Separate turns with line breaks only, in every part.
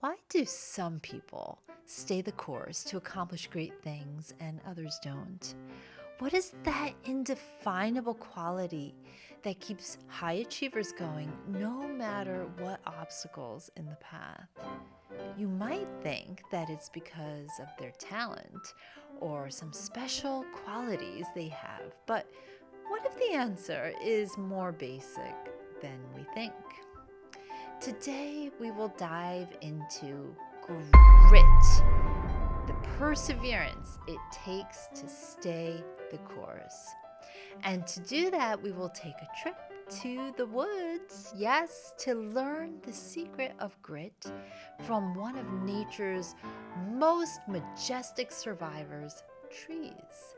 Why do some people stay the course to accomplish great things and others don't? What is that indefinable quality that keeps high achievers going no matter what obstacles in the path? You might think that it's because of their talent or some special qualities they have, but what if the answer is more basic than we think? Today, we will dive into grit, the perseverance it takes to stay the course. And to do that, we will take a trip to the woods, yes, to learn the secret of grit from one of nature's most majestic survivors, trees.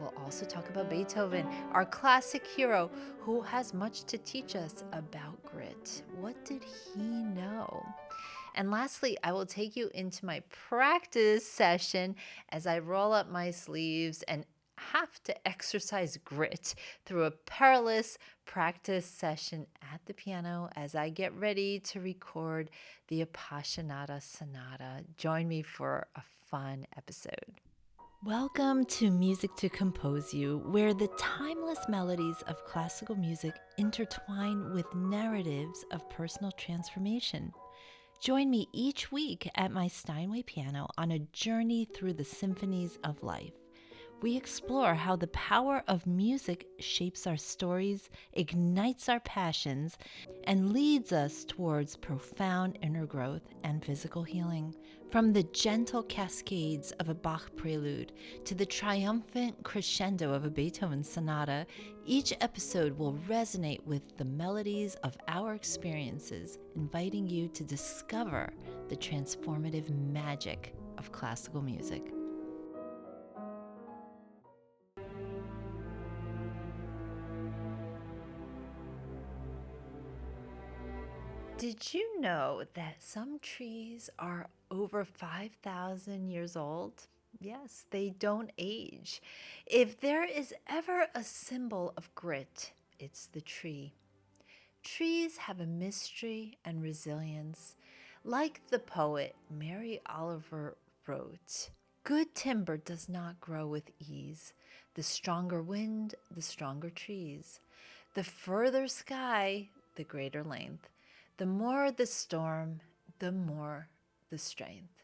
We'll also talk about Beethoven, our classic hero, who has much to teach us about grit. What did he know? And lastly, I will take you into my practice session as I roll up my sleeves and have to exercise grit through a perilous practice session at the piano as I get ready to record the Appassionata Sonata. Join me for a fun episode. Welcome to Music to Compose You, where the timeless melodies of classical music intertwine with narratives of personal transformation. Join me each week at my Steinway piano on a journey through the symphonies of life. We explore how the power of music shapes our stories, ignites our passions, and leads us towards profound inner growth and physical healing. From the gentle cascades of a Bach prelude to the triumphant crescendo of a Beethoven sonata, each episode will resonate with the melodies of our experiences, inviting you to discover the transformative magic of classical music. Did you know that some trees are over 5,000 years old? Yes, they don't age. If there is ever a symbol of grit, it's the tree. Trees have a mystery and resilience. Like the poet Mary Oliver wrote, "Good timber does not grow with ease. The stronger wind, the stronger trees. The further sky, the greater length. The more the storm, the more the strength.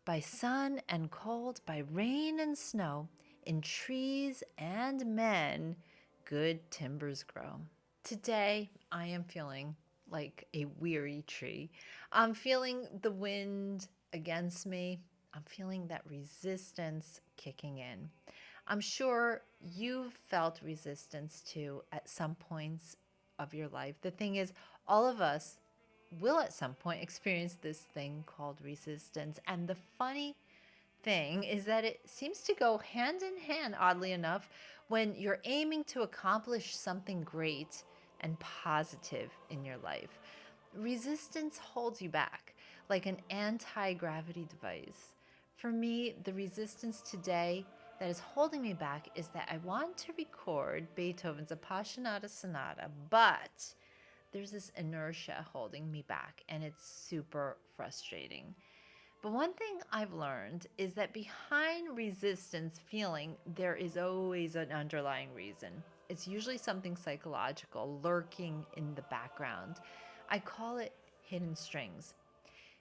By sun and cold, by rain and snow, in trees and men, good timbers grow." Today, I am feeling like a weary tree. I'm feeling the wind against me. I'm feeling that resistance kicking in. I'm sure you've felt resistance too at some points of your life. The thing is, all of us will at some point experience this thing called resistance. And the funny thing is that it seems to go hand in hand, oddly enough, when you're aiming to accomplish something great and positive in your life. Resistance holds you back like an anti-gravity device. For me, the resistance today that is holding me back is that I want to record Beethoven's Appassionata Sonata, but there's this inertia holding me back, and it's super frustrating. But one thing I've learned is that behind resistance feeling, there is always an underlying reason. It's usually something psychological lurking in the background. I call it hidden strings.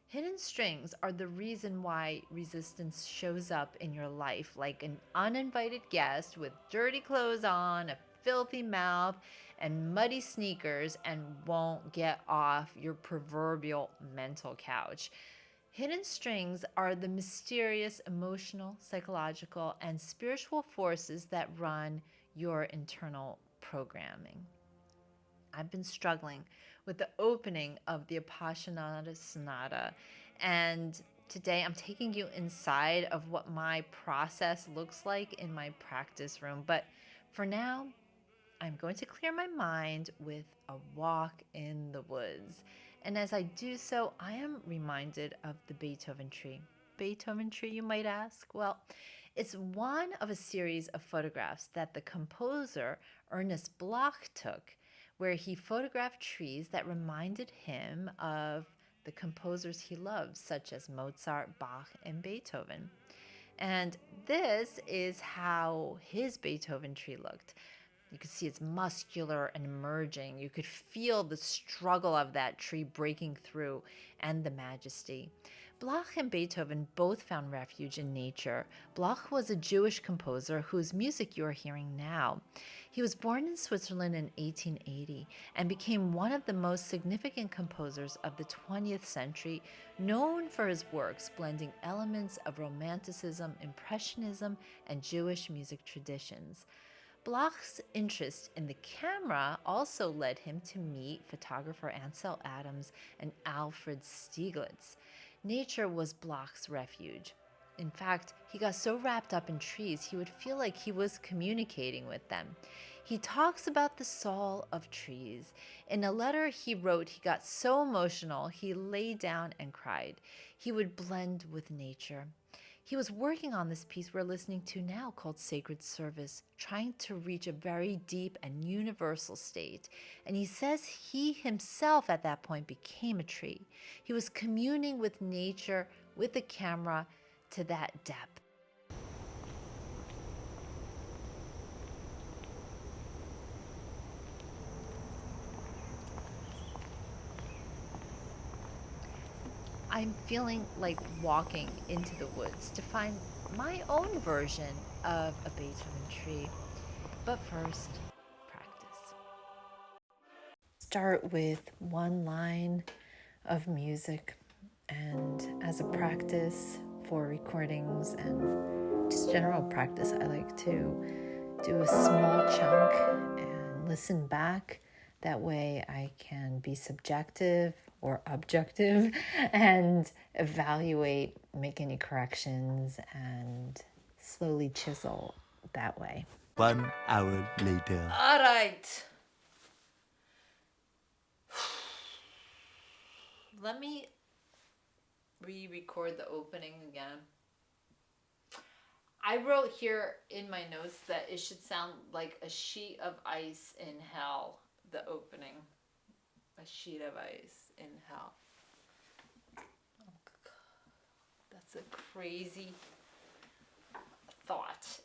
Hidden strings are the reason why resistance shows up in your life like an uninvited guest with dirty clothes on, a filthy mouth, and muddy sneakers, and won't get off your proverbial mental couch. Hidden strings are the mysterious emotional, psychological, and spiritual forces that run your internal programming. I've been struggling with the opening of the Appassionata Sonata, and today I'm taking you inside of what my process looks like in my practice room. But for now, I'm going to clear my mind with a walk in the woods. And as I do so, I am reminded of the Beethoven tree. Beethoven tree, you might ask? Well, it's one of a series of photographs that the composer Ernest Bloch took, where he photographed trees that reminded him of the composers he loved, such as Mozart, Bach, and Beethoven. And this is how his Beethoven tree looked. You could see it's muscular and emerging. You could feel the struggle of that tree breaking through and the majesty. Bach and Beethoven both found refuge in nature. Bach was a Jewish composer whose music you are hearing now. He was born in Switzerland in 1880 and became one of the most significant composers of the 20th century, known for his works blending elements of Romanticism, Impressionism, and Jewish music traditions. Bloch's interest in the camera also led him to meet photographer Ansel Adams and Alfred Stieglitz. Nature was Bloch's refuge. In fact, he got so wrapped up in trees he would feel like he was communicating with them. He talks about the soul of trees. In a letter he wrote, he got so emotional he lay down and cried. He would blend with nature. He was working on this piece we're listening to now called Sacred Service, trying to reach a very deep and universal state. And he says he himself at that point became a tree. He was communing with nature, with the camera, to that depth. I'm feeling like walking into the woods to find my own version of a Beethoven tree. But first, practice. Start with one line of music, and as a practice for recordings and just general practice, I like to do a small chunk and listen back. That way I can be subjective or objective and evaluate, make any corrections, and slowly chisel that way.
1 hour later.
All right. Let me re-record the opening again. I wrote here in my notes that it should sound like a sheet of ice in hell, the opening. A sheet of ice in hell. Oh, that's a crazy thought.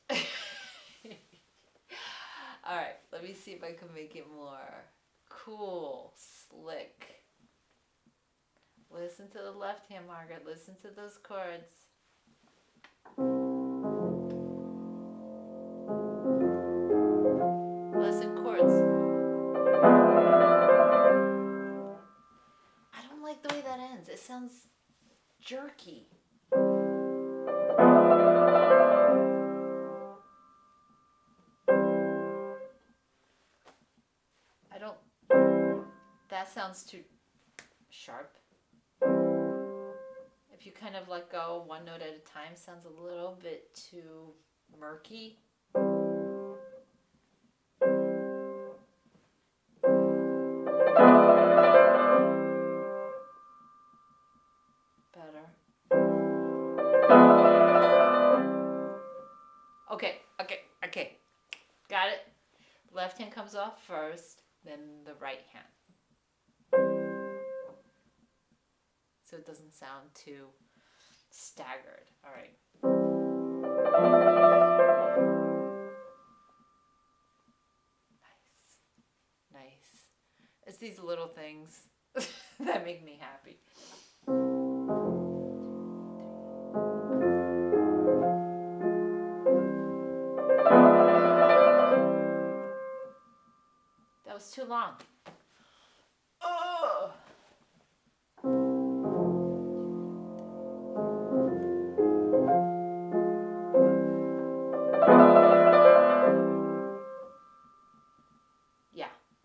All right, let me see if I can make it more cool, slick. Listen to the left hand, Margaret. Listen to those chords. Listen, chords. I don't like the way that ends. It sounds jerky. That sounds too sharp. If you kind of let go one note at a time, sounds a little bit too murky. Better. Okay. Got it? Left hand comes off first, then the right hand. So it doesn't sound too staggered. All right. Nice. It's these little things that make me happy. That was too long. Oh.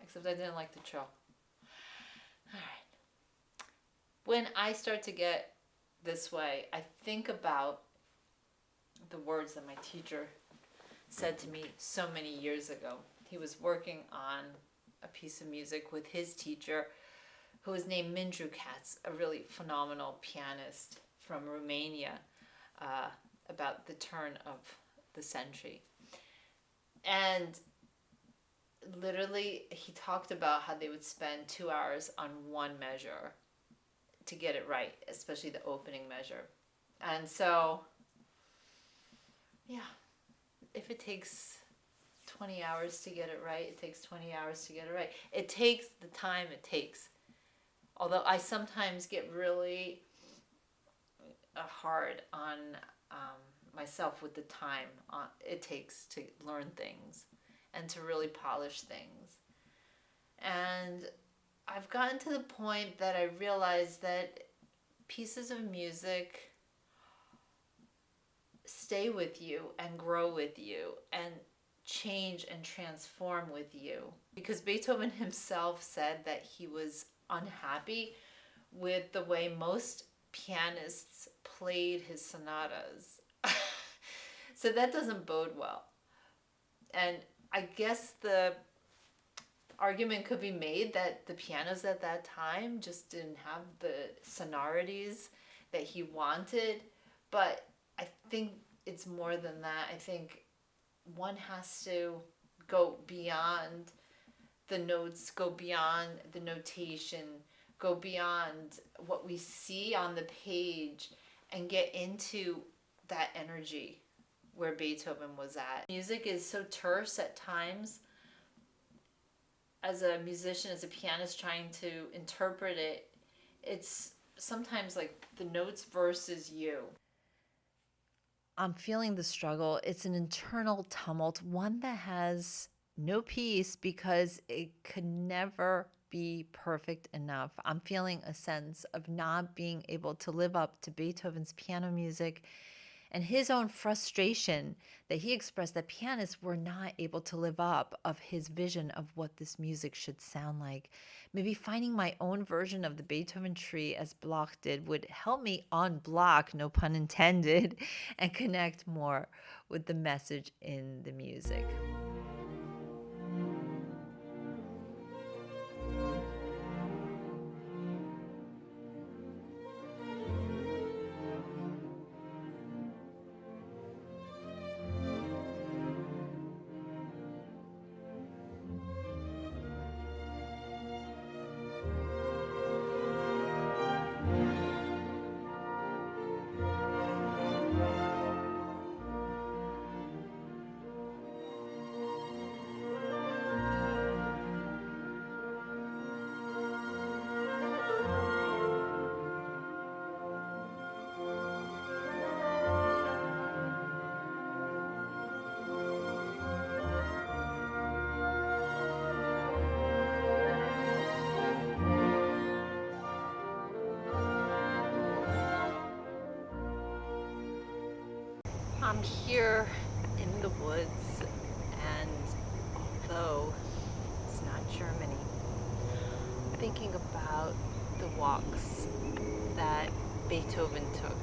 Except I didn't like the trill. All right. When I start to get this way, I think about the words that my teacher said to me so many years ago. He was working on a piece of music with his teacher, who was named Mindru Katz, a really phenomenal pianist from Romania, about the turn of the century. And literally, he talked about how they would spend 2 hours on one measure to get it right, especially the opening measure. And so, yeah, if it takes 20 hours to get it right, it takes 20 hours to get it right. It takes the time it takes. Although I sometimes get really hard on myself with the time it takes to learn things and to really polish things. And I've gotten to the point that I realize that pieces of music stay with you and grow with you and change and transform with you. Because Beethoven himself said that he was unhappy with the way most pianists played his sonatas. So that doesn't bode well. And I guess the argument could be made that the pianos at that time just didn't have the sonorities that he wanted. But I think it's more than that. I think one has to go beyond the notes, go beyond the notation, go beyond what we see on the page and get into that energy where Beethoven was at. Music is so terse at times. As a musician, as a pianist trying to interpret it, it's sometimes like the notes versus you. I'm feeling the struggle. It's an internal tumult, one that has no peace because it could never be perfect enough. I'm feeling a sense of not being able to live up to Beethoven's piano music and his own frustration that he expressed that pianists were not able to live up of his vision of what this music should sound like. Maybe finding my own version of the Beethoven tree as Bloch did would help me unblock, no pun intended, and connect more with the message in the music. I'm here in the woods, and although it's not Germany, I'm thinking about the walks that Beethoven took.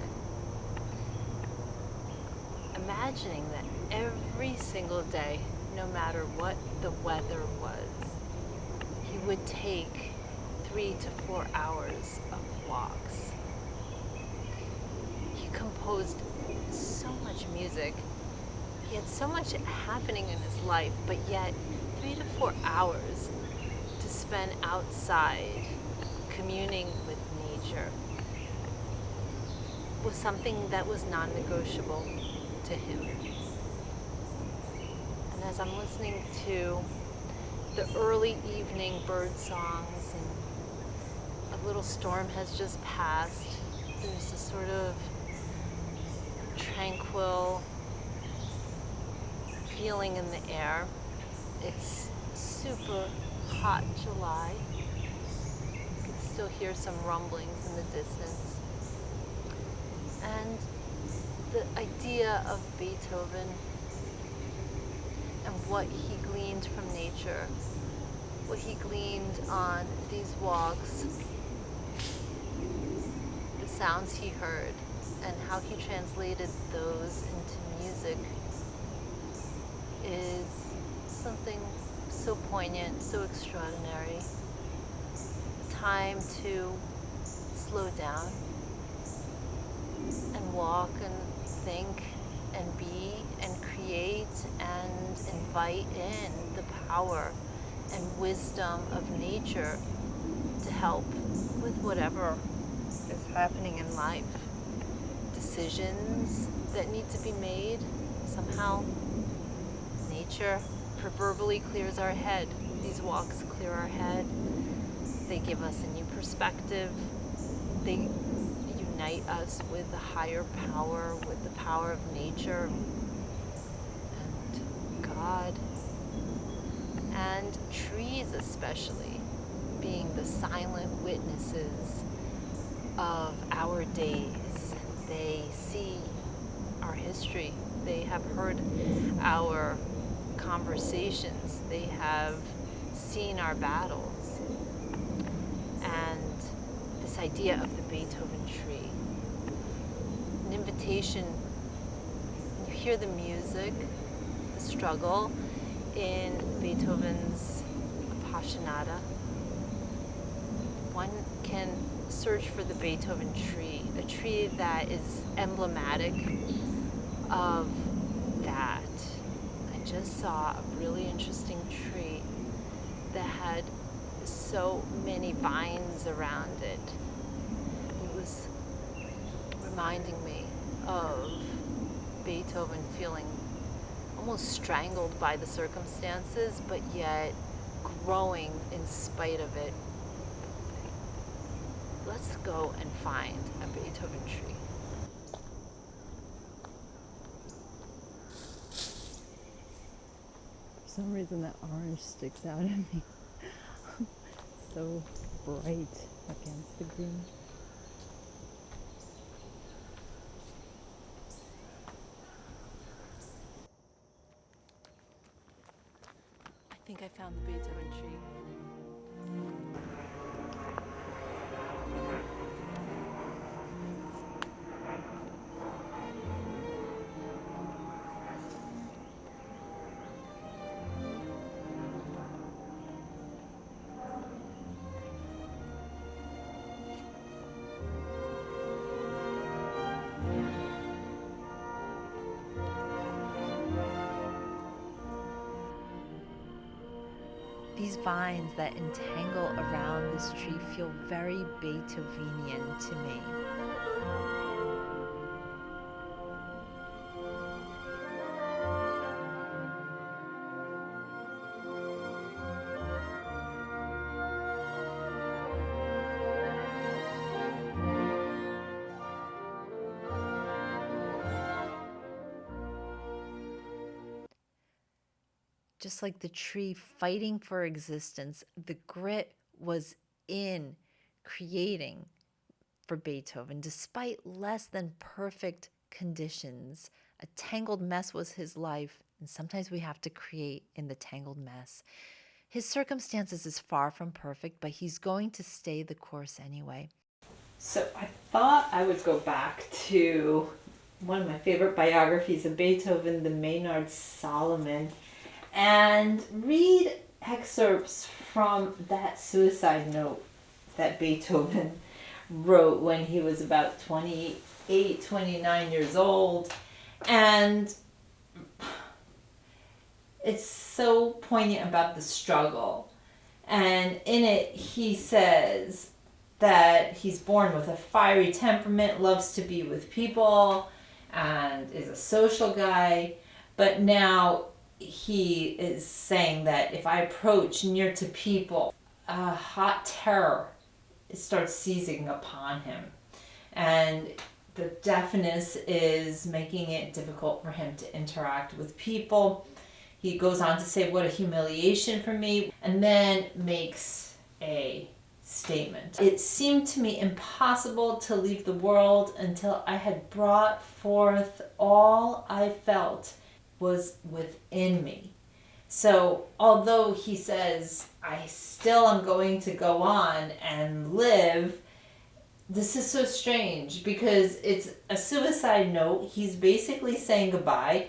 Imagining that every single day, no matter what the weather was, he would take 3 to 4 hours of walks. He composed so much music. He had so much happening in his life, but yet 3 to 4 hours to spend outside communing with nature was something that was non-negotiable to him. And as I'm listening to the early evening bird songs and a little storm has just passed, there's this sort of tranquil feeling in the air. It's super hot July. You can still hear some rumblings in the distance. And the idea of Beethoven and what he gleaned from nature, what he gleaned on these walks, the sounds he heard, and how he translated those into music is something so poignant, so extraordinary. Time to slow down and walk and think and be and create and invite in the power and wisdom of nature to help with whatever is happening in life. Decisions that need to be made. Somehow, nature proverbially clears our head. These walks clear our head. They give us a new perspective. They unite us with the higher power, with the power of nature and God. And trees especially, being the silent witnesses of our days. They see our history. They have heard our conversations. They have seen our battles. And this idea of the Beethoven tree, an invitation, you hear the music, the struggle in Beethoven's Appassionata. One can search for the Beethoven tree, a tree that is emblematic of that. I just saw a really interesting tree that had so many vines around it. It was reminding me of Beethoven feeling almost strangled by the circumstances, but yet growing in spite of it. Let's go and find a Beethoven tree.
For some reason that orange sticks out at me. So bright against the green.
I think I found the Beethoven tree. These vines that entangle around this tree feel very Beethovenian to me. Just like the tree fighting for existence, the grit was in creating for Beethoven, despite less than perfect conditions. A tangled mess was his life, and sometimes we have to create in the tangled mess. His circumstances is far from perfect, but he's going to stay the course anyway.
So I thought I would go back to one of my favorite biographies of Beethoven, the Maynard Solomon, and read excerpts from that suicide note that Beethoven wrote when he was about 28, 29 years old. And it's so poignant about the struggle. And in it, he says that he's born with a fiery temperament, loves to be with people, and is a social guy. But now he is saying that if I approach near to people, a hot terror starts seizing upon him. And the deafness is making it difficult for him to interact with people. He goes on to say, what a humiliation for me, and then makes a statement. It seemed to me impossible to leave the world until I had brought forth all I felt was within me. So although he says, I still am going to go on and live, this is so strange because it's a suicide note. He's basically saying goodbye.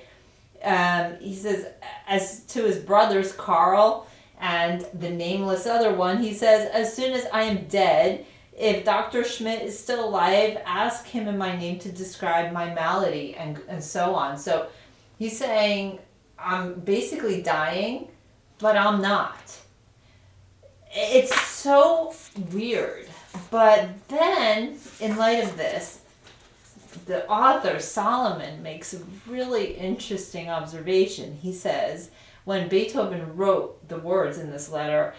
He says, as to his brothers, Carl and the nameless other one, he says, as soon as I am dead, if Dr. Schmidt is still alive, ask him in my name to describe my malady, and so on. So he's saying, I'm basically dying, but I'm not. It's so weird But then, in light of this, the author, Solomon, makes a really interesting observation. He says, when Beethoven wrote the words in this letter,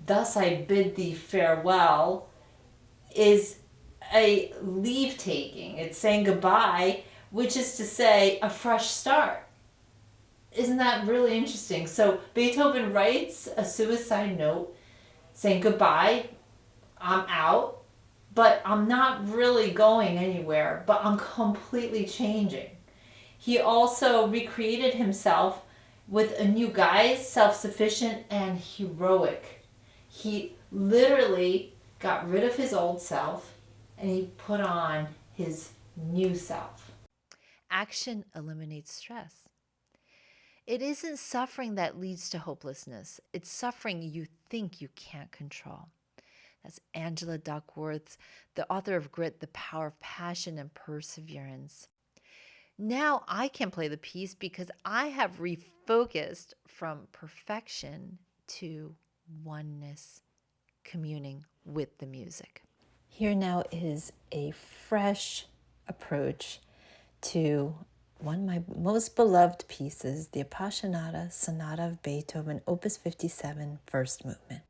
"Thus I bid thee farewell," is a leave taking. It's saying goodbye, which is to say a fresh start. Isn't that really interesting? So Beethoven writes a suicide note saying goodbye, I'm out, but I'm not really going anywhere, but I'm completely changing. He also recreated himself with a new guise, self-sufficient and heroic. He literally got rid of his old self and he put on his new self.
Action eliminates stress. It isn't suffering that leads to hopelessness. It's suffering you think you can't control. That's Angela Duckworth, the author of Grit, The Power of Passion and Perseverance. Now I can play the piece because I have refocused from perfection to oneness, communing with the music. Here now is a fresh approach to one of my most beloved pieces, the Appassionata Sonata of Beethoven, Opus 57, first movement.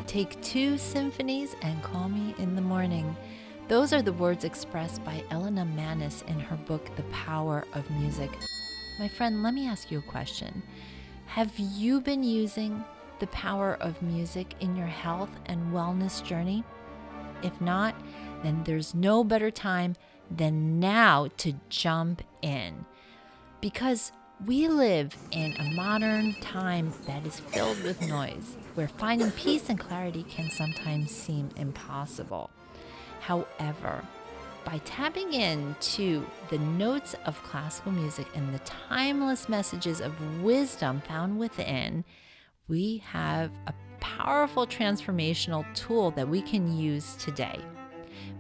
Take 2 symphonies and call me in the morning. Those are the words expressed by Elena Manis in her book, The Power of Music. My friend, let me ask you a question. Have you been using the power of music in your health and wellness journey? If not, then there's no better time than now to jump in. Because we live in a modern time that is filled with noise, where finding peace and clarity can sometimes seem impossible. However, by tapping into the notes of classical music and the timeless messages of wisdom found within, we have a powerful transformational tool that we can use today.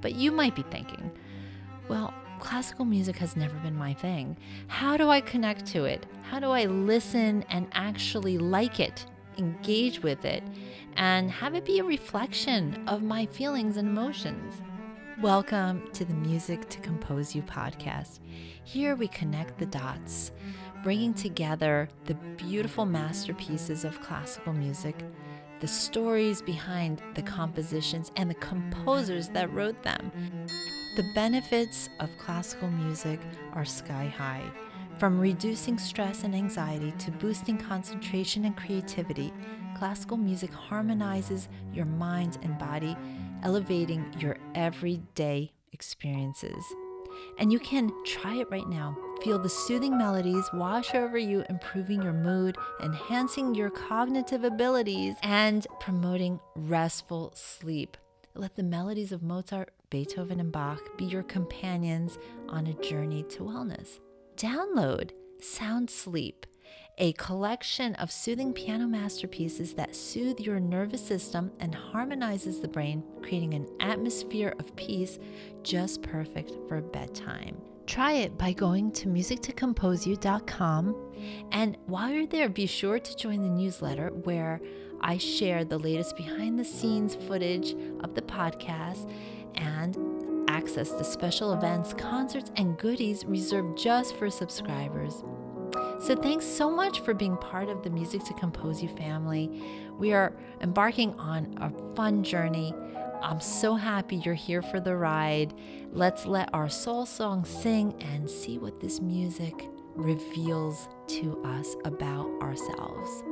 But you might be thinking, well, classical music has never been my thing. How do I connect to it? How do I listen and actually like it, engage with it, and have it be a reflection of my feelings and emotions? Welcome to the Music to Compose You podcast. Here we connect the dots, bringing together the beautiful masterpieces of classical music, the stories behind the compositions, and the composers that wrote them. The benefits of classical music are sky high. From reducing stress and anxiety to boosting concentration and creativity, classical music harmonizes your mind and body, elevating your everyday experiences. And you can try it right now. Feel the soothing melodies wash over you, improving your mood, enhancing your cognitive abilities, and promoting restful sleep. Let the melodies of Mozart, Beethoven, and Bach be your companions on a journey to wellness. Download Sound Sleep, a collection of soothing piano masterpieces that soothe your nervous system and harmonizes the brain, creating an atmosphere of peace just perfect for bedtime. Try it by going to musictocomposeyou.com, and while you're there, be sure to join the newsletter where I share the latest behind-the-scenes footage of the podcast and access to special events, concerts, and goodies reserved just for subscribers. So thanks so much for being part of the Music to Compose You family. We are embarking on a fun journey. I'm so happy you're here for the ride. Let's let our soul song sing and see what this music reveals to us about ourselves.